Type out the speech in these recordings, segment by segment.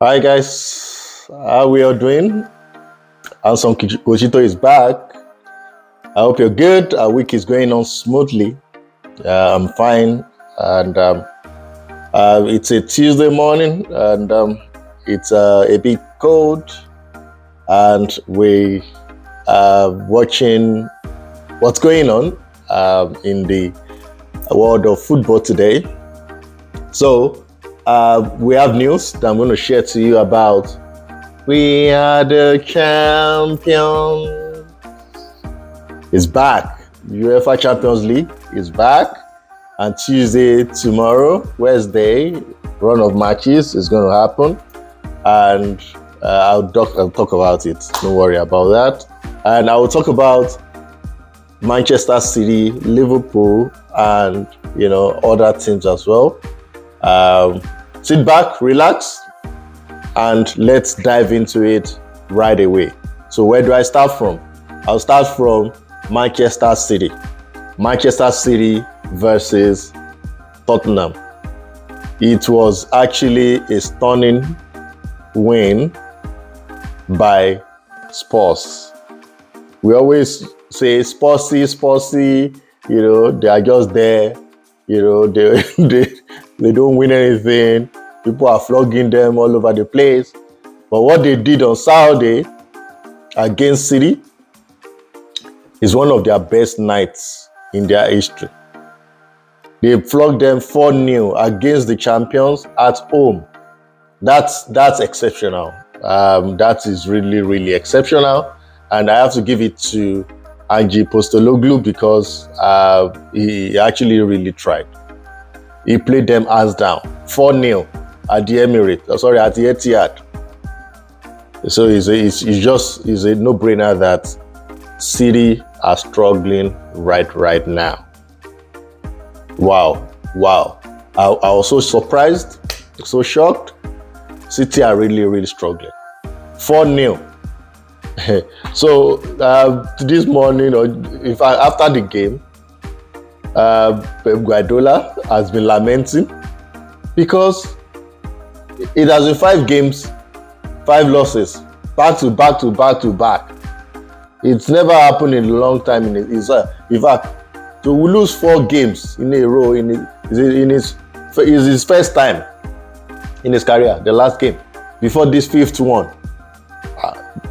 Hi guys, how we are doing? Anson Kochito is back. I hope you're good. Our week is going on smoothly. I'm fine, and it's a Tuesday morning, and it's a bit cold, and we are watching what's going on in the world of football today. So we have news that I'm going to share to you about. We are the champions. It's back. UEFA Champions League is back. And Tuesday, tomorrow, Wednesday, run of matches is going to happen. And I'll talk about it. Don't worry about that. And I will talk about Manchester City, Liverpool, and other teams as well. Sit back, relax, and let's dive into it right away. So where do I start from? I'll start from Manchester City. Manchester City versus Tottenham. It was actually a stunning win by Spurs. We always say Spursy, they are just there, they don't win anything. People are flogging them all over the place. But what they did on Saturday against City is one of their best nights in their history. They flogged them 4-0 against the champions at home. That's exceptional. That is really, really exceptional. And I have to give it to Ange Postecoglou because he actually really tried. He played them hands down, 4-0 at the at the Etihad. So it's a no-brainer that City are struggling right now. Wow. I was so surprised, so shocked. City are really, really struggling. 4-0. So this morning, or after the game, Pep Guardiola has been lamenting because it has been 5 games, 5 losses, back to back. It's never happened in a long time. In fact, to lose 4 games in a row is his first time in his career. The last game before this 5th one,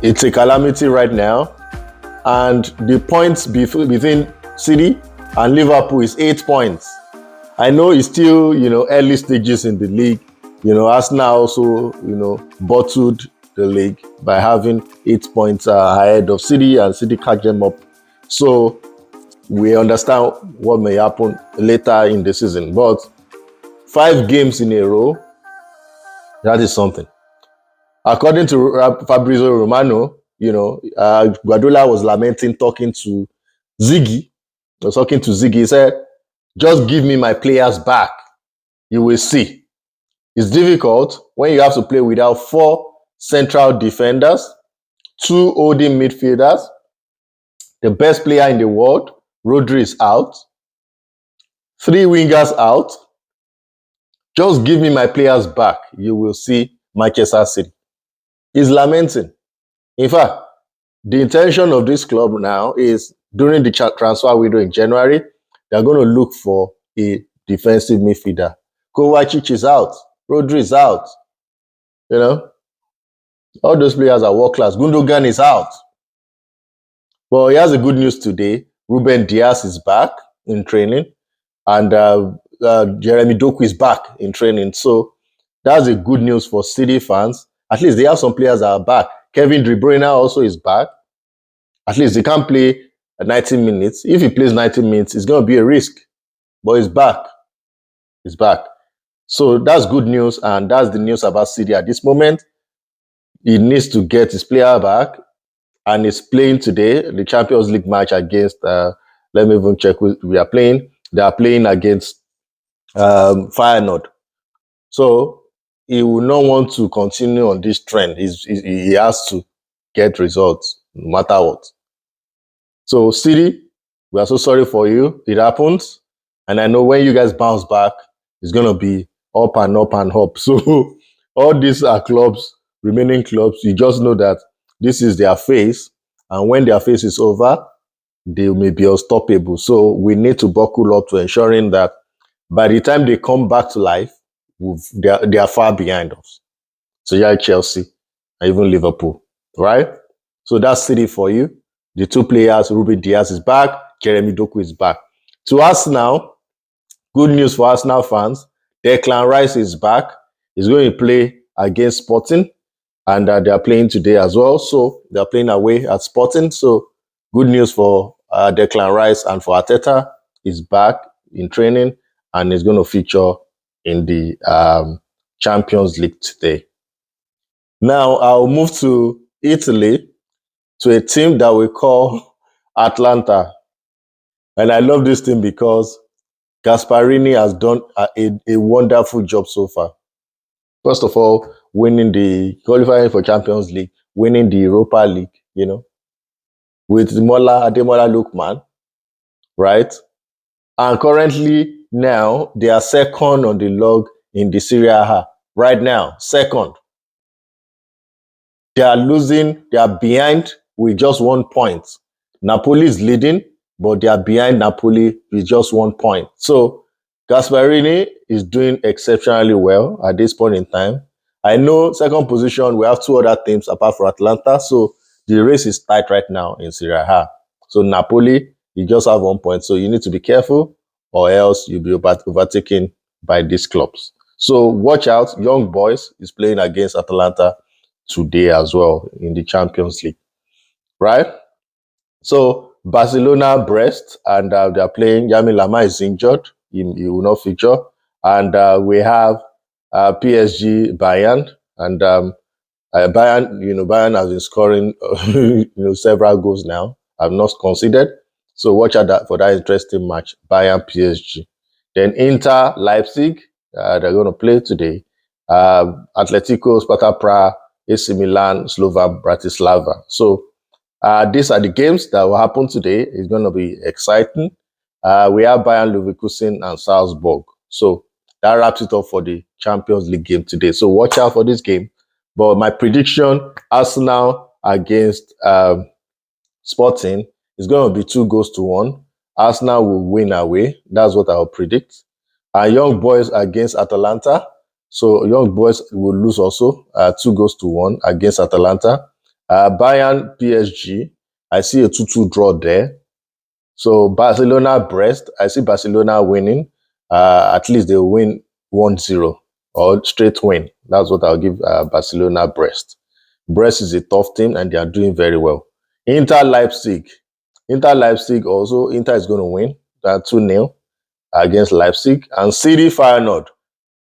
it's a calamity right now. And the points between City and Liverpool is 8 points. I know it's still early stages in the league. Arsenal also bottled the league by having 8 points ahead of City, and City catch them up. So we understand what may happen later in the season. But 5 games in a row, that is something. According to Fabrizio Romano, Guardiola was lamenting talking to Ziggy. He said, "Just give me my players back. You will see." It's difficult when you have to play without 4 central defenders, 2 holding midfielders. The best player in the world, Rodri, is out. 3 wingers out. Just give me my players back. You will see Manchester City. He's lamenting. In fact, the intention of this club now is during the transfer window in January, they're going to look for a defensive midfielder. Kovacic is out. Rodri is out. All those players are world class. Gundogan is out. But he has a good news today. Ruben Dias is back in training, and Jeremy Doku is back in training. So that's a good news for City fans. At least they have some players that are back. Kevin De Bruyne also is back. At least he can play 90 minutes. If he plays 90 minutes, it's going to be a risk. But he's back. He's back. So that's good news, and that's the news about City at this moment. He needs to get his player back, and he's playing today the Champions League match against. Let me even check who we are playing. They are playing against Feyenoord. So he will not want to continue on this trend. He has to get results no matter what. So City, we are so sorry for you. It happens, and I know when you guys bounce back, it's gonna be up and up and up. So All these are clubs, remaining clubs. You just know that this is their phase, and when their phase is over, they may be unstoppable. So we need to buckle up to ensuring that by the time they come back to life, they are far behind us. So yeah, Chelsea and even Liverpool, right? So that's City for you. The two players, Ruben Diaz is back, Jeremy Doku is back. To Arsenal, good news for Arsenal fans. Declan Rice is back. He's going to play against Sporting, and they are playing today as well. So they are playing away at Sporting. So good news for Declan Rice and for Arteta. He's back in training and is going to feature in the Champions League today. Now I'll move to Italy, to a team that we call Atlanta. And I love this team because Gasparini has done a wonderful job so far. First of all, winning the qualifying for Champions League, winning the Europa League, with Ademola Lookman, right? And currently now they are second on the log in the Serie A. Right now, second. They are losing, they are behind with just 1 point. Napoli is leading, but they are behind Napoli with just 1 point. So Gasparini is doing exceptionally well at this point in time. I know second position, we have two other teams apart from Atlanta. So the race is tight right now in Serie A. So Napoli, you just have 1 point. So you need to be careful or else you'll be overtaken by these clubs. So watch out. Young Boys is playing against Atalanta today as well in the Champions League, right? So Barcelona, Brest, and they're playing. Yami Lama is injured; he will not feature. And we have PSG, Bayern, and Bayern. Bayern has been scoring, several goals now. Have not considered. So watch out for that interesting match, Bayern PSG. Then Inter, Leipzig, they're going to play today. Atletico, Sparta Prague, AC Milan, Slovan Bratislava. So these are the games that will happen today. It's going to be exciting. We have Bayern Leverkusen and Salzburg. So that wraps it up for the Champions League game today. So watch out for this game. But my prediction, Arsenal against Sporting, is going to be 2-1. Arsenal will win away. That's what I'll predict. Young Boys against Atalanta. So Young Boys will lose also, 2-1 against Atalanta. Bayern PSG, I see a 2-2 draw there. So Barcelona Brest, I see Barcelona winning. At least they'll win 1-0 or straight win. That's what I'll give Barcelona Brest. Brest is a tough team and they are doing very well. Inter Leipzig also, Inter is going to win. 2-0 against Leipzig. And City Feyenoord.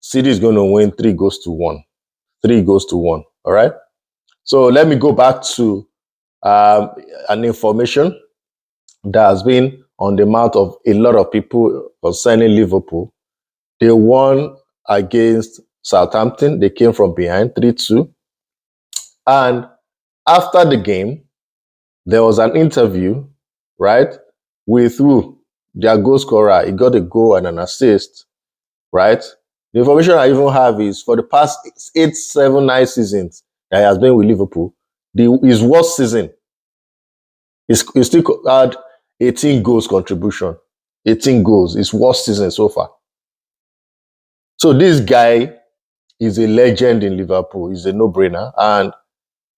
City is going to win 3-1. 3-1. All right. So let me go back to an information that has been on the mouth of a lot of people concerning Liverpool. They won against Southampton. They came from behind 3-2. And after the game, there was an interview, right, with who? Their goal scorer. He got a goal and an assist, right? The information I even have is for the past 8, 7, 9 seasons that he has been with Liverpool, his worst season, he still had 18 goals contribution. 18 goals, his worst season so far. So this guy is a legend in Liverpool. He's a no-brainer. And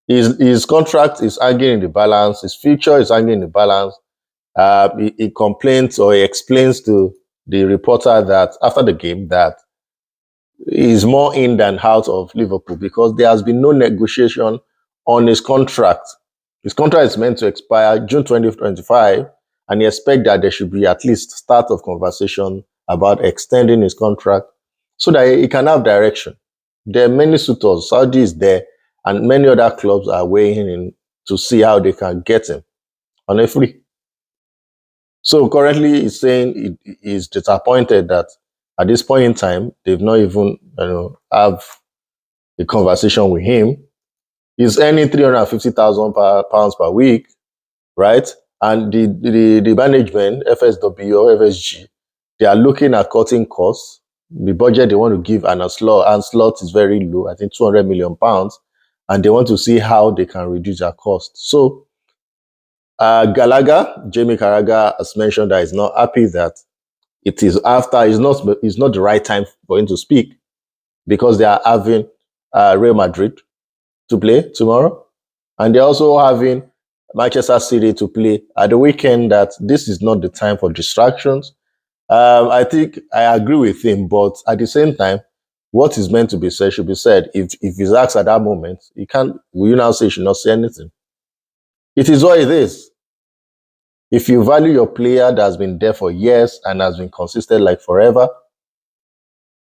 his contract is hanging in the balance. His future is hanging in the balance. He complains or he explains to the reporter that after the game that he's more in than out of Liverpool because there has been no negotiation on his contract. His contract is meant to expire June 2025, and he expects that there should be at least start of conversation about extending his contract so that he can have direction. There are many suitors. Saudi is there, and many other clubs are weighing in to see how they can get him on a free. So currently, he's saying he's disappointed that at this point in time, they've not even have a conversation with him. He's earning £350,000 per week, right? And the management, FSW or FSG, they are looking at cutting costs. The budget they want to give and slot is very low, I think £200 million, and they want to see how they can reduce their cost. So Jamie Carragher has mentioned that he's not happy that it's not the right time for him to speak because they are having Real Madrid to play tomorrow, and they're also having Manchester City to play at the weekend. That this is not the time for distractions. I think I agree with him, but at the same time, what is meant to be said should be said. If he's asked at that moment, he can't. Will you now say he should not say anything? It is what it is. If you value your player that has been there for years and has been consistent like forever,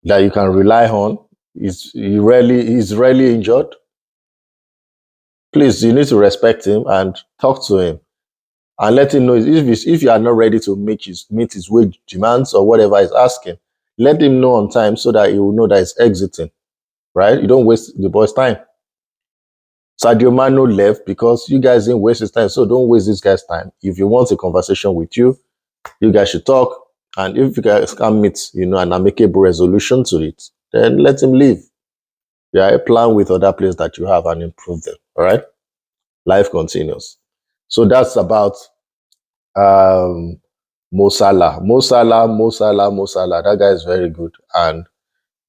that you can rely on, he's rarely injured. Please, you need to respect him and talk to him and let him know if you are not ready to meet his wage demands or whatever he's asking. Let him know on time so that he will know that he's exiting. Right? You don't waste the boy's time. Sadio Mano left because you guys didn't waste his time, so don't waste this guy's time. If he wants a conversation with you, you guys should talk. And if you guys can meet, an amicable resolution to it, then let him leave. Yeah, plan with other players that you have and improve them. All right? Life continues. So that's about Mo Salah. Mo Salah. That guy is very good. And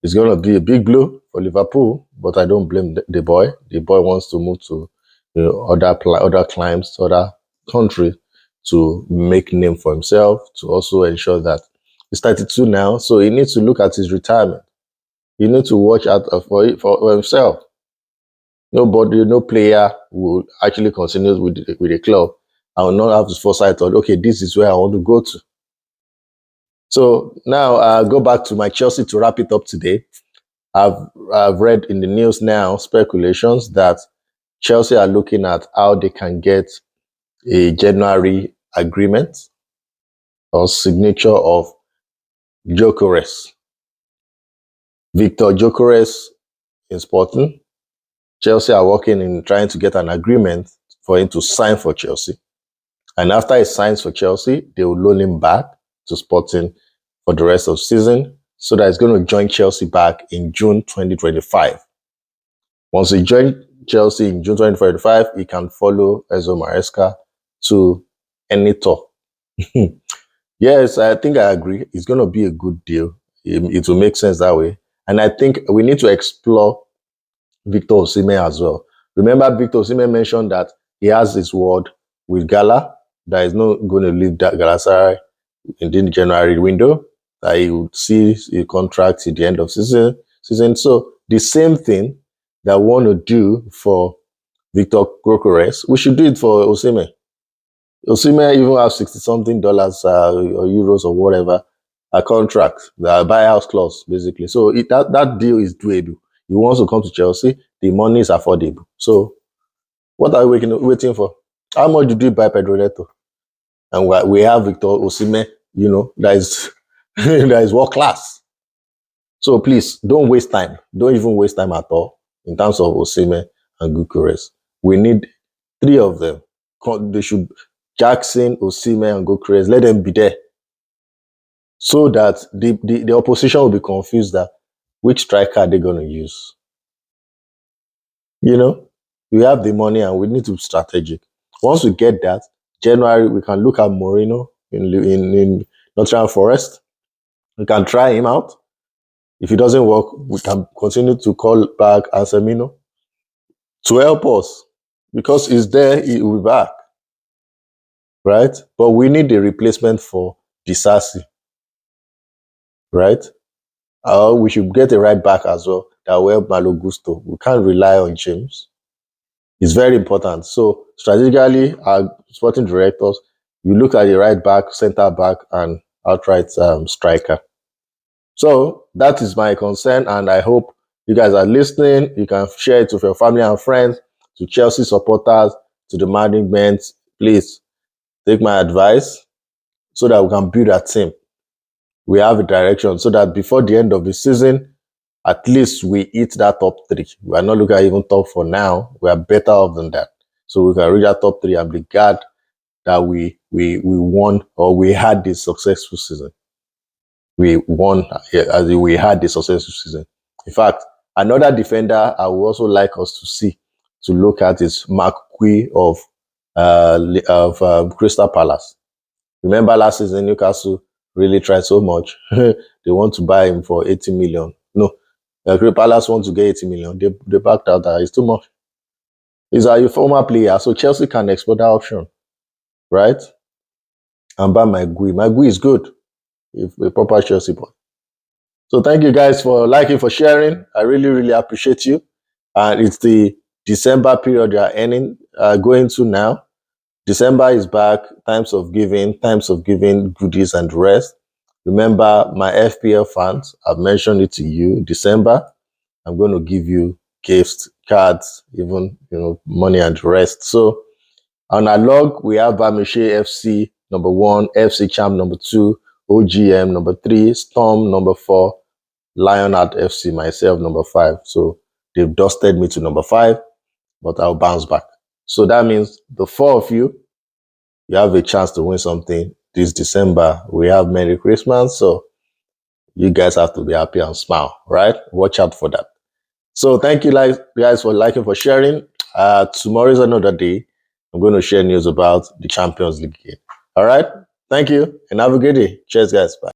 it's going to be a big blow for Liverpool, but I don't blame the boy. The boy wants to move to other climes, other country to make name for himself, to also ensure that he's 32 now, so he needs to look at his retirement. He needs to watch out for himself. Nobody, no player will actually continue with the club. I will not have the foresight of, okay, this is where I want to go to. So now go back to my Chelsea to wrap it up today. I've read in the news now speculations that Chelsea are looking at how they can get a January agreement or signature of Gyökeres. Victor Gyökeres in Sporting. Chelsea are working in trying to get an agreement for him to sign for Chelsea. And after he signs for Chelsea, they will loan him back to Sporting for the rest of the season, so that he's going to join Chelsea back in June 2025. Once he joins Chelsea in June 2025, he can follow Enzo Maresca to any tour. Yes, I think I agree. It's going to be a good deal. It will make sense that way. And I think we need to explore Victor Osimhen as well. Remember, Victor Osimhen mentioned that he has his word with Gala that he's not going to leave that Galatasaray in the January window, that he would see a contract at the end of season. So the same thing that we want to do for Victor Gyökeres, we should do it for Osimhen. Osimhen even has $60-something or euros or whatever, a contract, the buyout clause, basically. So that deal is doable. He wants to come to Chelsea, the money is affordable. So what are we waiting for? How much did we buy Pedro Neto? And we have Victor Osimhen, that is that is world class. So please don't waste time. Don't even waste time at all in terms of Osimhen and Gyökeres. We need three of them. They should Jackson, Osimhen, and Gyökeres. Let them be there, so that the opposition will be confused that which striker are they going to use. We have the money and we need to be strategic. Once we get that, January, we can look at Moreno in Nottingham Forest. We can try him out. If it doesn't work, we can continue to call back Anselmino to help us, because he's there, he will be back. Right? But we need a replacement for Disasi. Right? We should get a right back as well that will help Malo Gusto. We can't rely on James. It's very important. So strategically, our sporting directors, you look at the right back, center back, and outright striker. So that is my concern, and I hope you guys are listening. You can share it with your family and friends, to Chelsea supporters, to the management. Please take my advice so that we can build a team. We have a direction so that before the end of the season, at least we hit that top 3. We are not looking at even top 4 now. We are better off than that. So we can reach that top 3 and be glad that we won, or we had this successful season. we won, as we had the successful season. In fact, another defender I would also like us to look at is Mark Gui of Crystal Palace. Remember last season, Newcastle really tried so much. They want to buy him for 80 million. No, Crystal Palace want to get 80 million. They backed out. It's too much. He's a former player, so Chelsea can explore that option, right? And buy my Gui. My Gui is good, if a proper Chelsea boy. So thank you guys for liking, for sharing. I really, really appreciate you. And it's the December period you are going to now. December is back. Times of giving goodies and rest. Remember, my FPL fans, I've mentioned it to you. December, I'm going to give you gifts, cards, even money and rest. So on our log, we have Bamishe FC number 1, FC Champ number 2, OGM number 3, Storm number 4, Lionheart FC, myself, number 5. So they've dusted me to number 5, but I'll bounce back. So that means the 4 of you have a chance to win something this December. We have Merry Christmas, so you guys have to be happy and smile, right? Watch out for that. So thank you guys for liking, for sharing. Tomorrow is another day. I'm going to share news about the Champions League game. All right? Thank you, and have a good day. Cheers, guys. Bye.